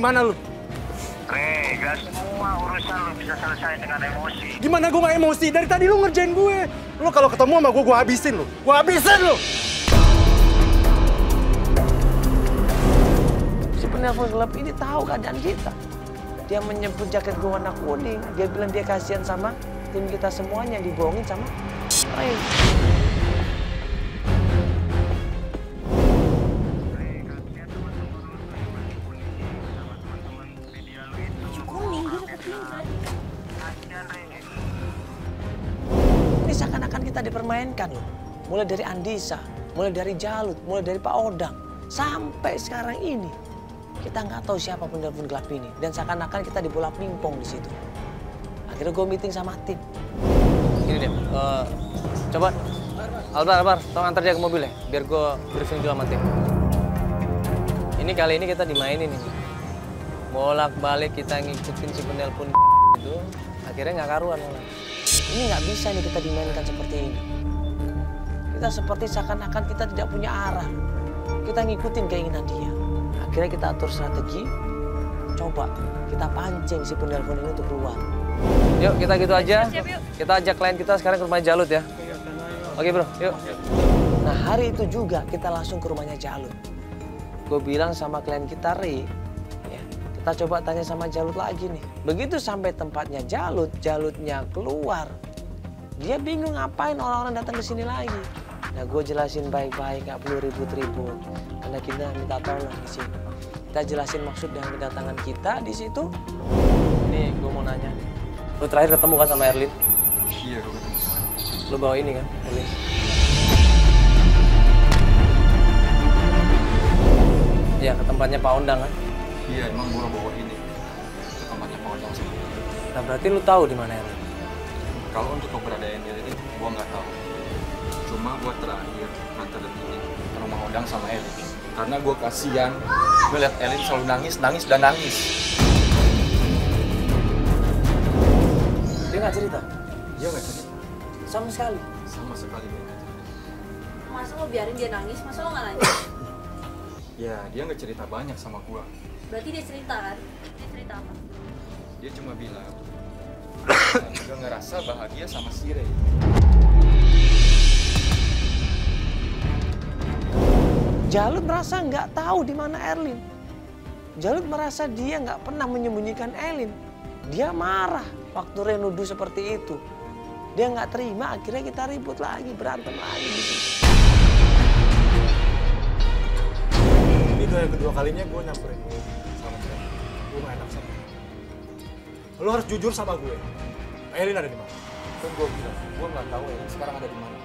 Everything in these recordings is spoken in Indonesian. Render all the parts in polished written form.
gimana lu? Re, gak semua urusan lu bisa selesai dengan emosi. Gimana gue gak emosi? Dari tadi lu ngerjain gue. Lu kalau ketemu sama gue habisin lu. Gue habisin lu! Si penelpon gelap ini tahu keadaan kita. Dia menyebut jaket gue warna kuning. Dia bilang dia kasihan sama tim kita semuanya, dibohongin sama Ray. Ini seakan-akan kita dipermainkan loh. Mulai dari Andisa, mulai dari Jalut, mulai dari Pak Odang. Sampai sekarang ini. Kita nggak tahu siapa penelpon gelap ini. Dan seakan-akan kita dibola pingpong di situ. Akhirnya gue meeting sama tim. Gini deh, coba Albar, tolong antar dia ke mobil ya. Biar gue briefing dulu sama tim. Ini kali ini kita dimainin ini. Bolak-balik kita ngikutin si penelpon itu. Akhirnya nggak karuan malah. Ini nggak bisa nih kita dimainkan seperti ini. Kita seperti seakan-akan kita tidak punya arah. Kita ngikutin keinginan dia. Akhirnya kita atur strategi. Coba kita pancing si penelpon ini untuk keluar. Yuk kita gitu aja. Siap, yuk. Kita ajak klien kita sekarang ke rumah Jalut ya. Oke bro, yuk. Nah hari itu juga kita langsung ke rumahnya Jalut. Gue bilang sama klien kita Ray, ya, kita coba tanya sama Jalut lagi nih. Begitu sampai tempatnya Jalut, Jalutnya keluar. Dia bingung ngapain orang-orang datang ke sini lagi. Nah gue jelasin baik-baik, nggak perlu ribut-ribut. Karena kita minta tolong di sini. Kita jelasin maksud dan kedatangan kita di situ. Nih gue mau nanya. Lu terakhir ketemu kan sama Erlin? Iya, gue ketemu. Lu bawa ini kan, Erlin? Ya, ke tempatnya Pak Ondang kan? Iya, emang gue bawa ini ke tempatnya Pak Ondang sih. Nah, berarti lu tahu di mana Erlin? Kalau untuk keberadaan dia ini, gue nggak tahu. Cuma gue terakhir nganterin ini ke rumah Ondang sama Elin. Karena gue kasihan, gue liat Elin selalu nangis. Dia nggak cerita? Dia nggak cerita. Sama sekali? Sama sekali dia nggak cerita. Masa lo biarin dia nangis? Masa lo nggak nanya? Ya, dia nggak cerita banyak sama gue. Berarti dia cerita kan? Dia cerita apa? Dia cuma bilang, dia ngerasa bahagia sama si Ray. Jalut merasa nggak tahu di mana Erlin. Jalut merasa dia nggak pernah menyembunyikan Erlin. Dia marah waktu Ray nuduh seperti itu. Dia nggak terima, akhirnya kita ribut lagi, berantem lagi di situ. Ini udah yang kedua kalinya gue nyamperin sama dia. Gue gak enak sama dia. Lo harus jujur sama gue. Elin ada di mana? Kan gue bilang, gue nggak tahu Elin sekarang ada di mana.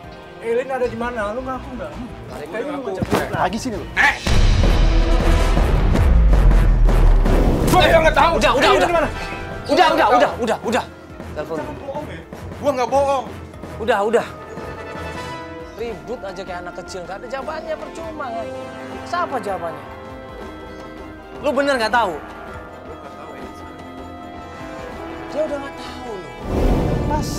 Elin ada di mana? Lo ngaku nggak? Kayaknya lu Lagi sini lo. Gue nggak tahu. Udah. Telepon. Gue nggak bohong. Udah. Ribut aja kayak anak kecil, nggak ada jawabannya, percuma kan? Siapa jawabannya? Lu bener nggak tahu? Gue nggak tahu Elin sekarang. Dia udah nggak tahu loh. Pas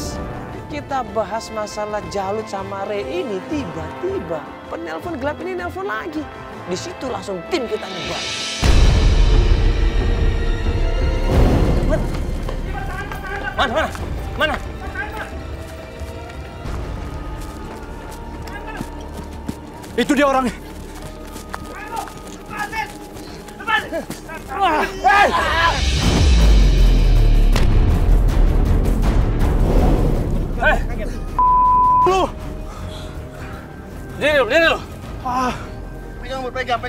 kita bahas masalah Jalut sama Ray ini, tiba-tiba penelpon gelap ini nelpon lagi. Di situ langsung tim kita nyebar. Mana? Itu dia orangnya. Lu. Diri lu. Pegang.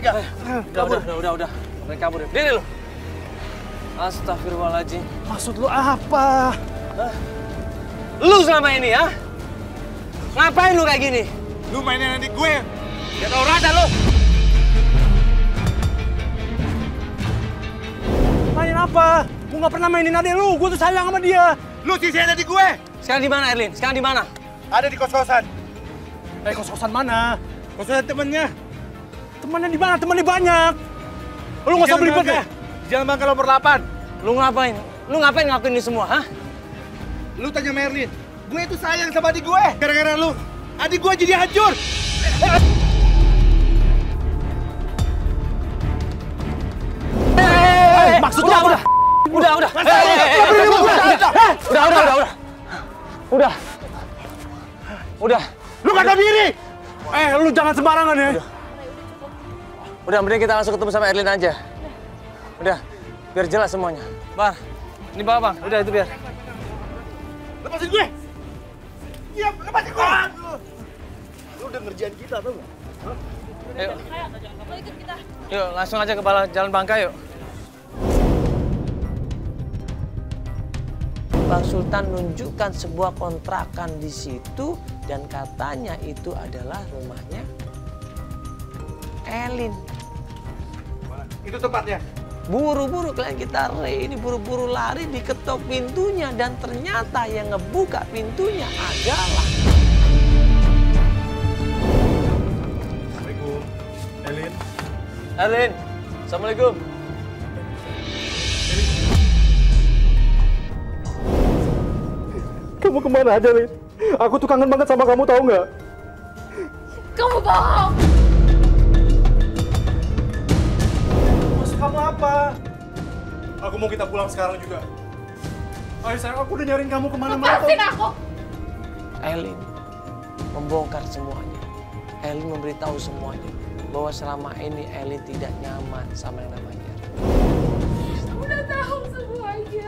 Udah. Mereka kabur. Diri lu. Astagfirullahaladzim. Maksud lu apa? Lu selama ini ya? Ngapain lu kayak gini? Lu mainin adik gue. Gak tau rada lu. Mainin apa? Gue gak pernah mainin adek lu. Gue tuh sayang sama dia. Lu sisain adik gue. Sekarang di mana Erlin? Sekarang di mana? Ada di kos-kosan. Kos-kosan mana? Kos-kosan temennya. Temannya di mana? Temannya banyak. Lu gak usah beribet ya? Jalan Bangka nomor 8. Lu ngapain? Lu ngapain ngelakuin ini semua, hah? Lu tanya Merlin. Gue itu sayang sama adik gue. Gara-gara lu, adik gue jadi hancur. Maksud lu apa? Udah. Udah. Lu gak ada diri! Lu jangan sembarangan ya! Udah, mending kita langsung ketemu sama Erlin aja. Udah, biar jelas semuanya. Bar, ini bawa bang. Udah itu biar. Lepasin gue! Iya, lepasin gue! Lu udah ngerjain kita tau gak? Ayo. Lo ikut kita. Yuk, langsung aja ke Jalan Bangka yuk. Bang Sultan nunjukkan sebuah kontrakan di situ dan katanya itu adalah rumahnya Elin. Itu tempatnya? Buru-buru klien kita Ray ini buru-buru lari diketok pintunya dan ternyata yang ngebuka pintunya adalah Assalamualaikum. Elin. Assalamualaikum. Kamu kemana aja, Lin? Aku tuh kangen banget sama kamu, tahu nggak? Kamu bohong. Maksud kamu apa? Aku mau kita pulang sekarang juga. Ayo sayang, aku udah nyariin kamu kemana-mana. Lepasin aku. Elin membongkar semuanya. Elin memberitahu semuanya bahwa selama ini Elin tidak nyaman sama yang namanya. Aku udah tahu semuanya.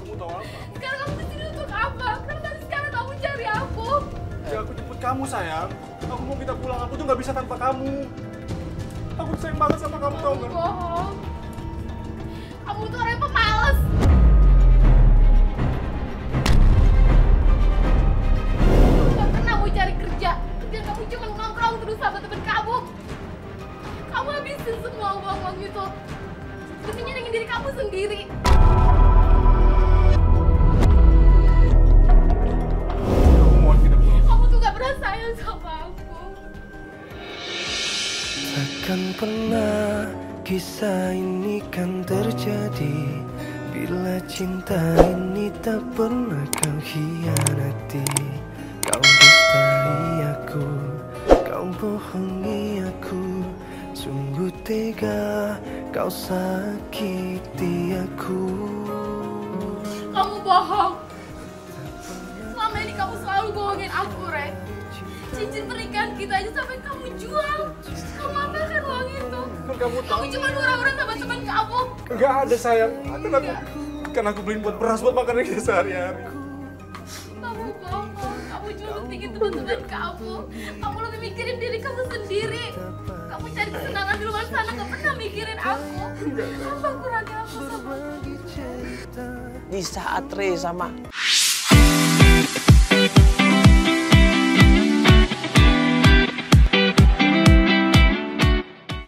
Kamu tahu apa? Sekarang kamu kesini untuk apa? Karena dari sekarang kamu cari aku. Ya aku jemput kamu sayang. Aku mau kita pulang. Aku tuh nggak bisa tanpa kamu. Aku sayang banget sama kamu, tau nggak? Bohong. Kamu tuh orang yang pemalas. Kamu gak pernah mau cari kerja. Kerjaan kamu cuma nongkrong terus sama temen kamu. Kamu habisin semua uang-uang itu. Demi nyenengin diri kamu sendiri. Aku mohon kita pulang. Kamu tuh gak pernah sayang sama aku. Takkan pernah kisah ini kan terjadi bila cinta ini tak pernah kau hianati. Kau dustai aku, kau bohongi aku. Sungguh tega kau sakiti aku. Kamu bohong. Selama ini kamu selalu bohongin aku, Ren. Cincin pernikahan kita aja sampai kamu jual. Kamu apakan uang itu? Kamu cuma murah-murah sama teman kamu. Nggak ada sayang. Kan aku beliin buat beras buat makanan kita sehari-hari. Kamu bohong. Kamu cuma pentingin teman-teman kamu. Kamu lebih mikirin diri kamu sendiri. Kamu cari kesenangan di luar sana, gak pernah mikirin aku. Apa kurangnya aku sama kamu? Di saat Ray sama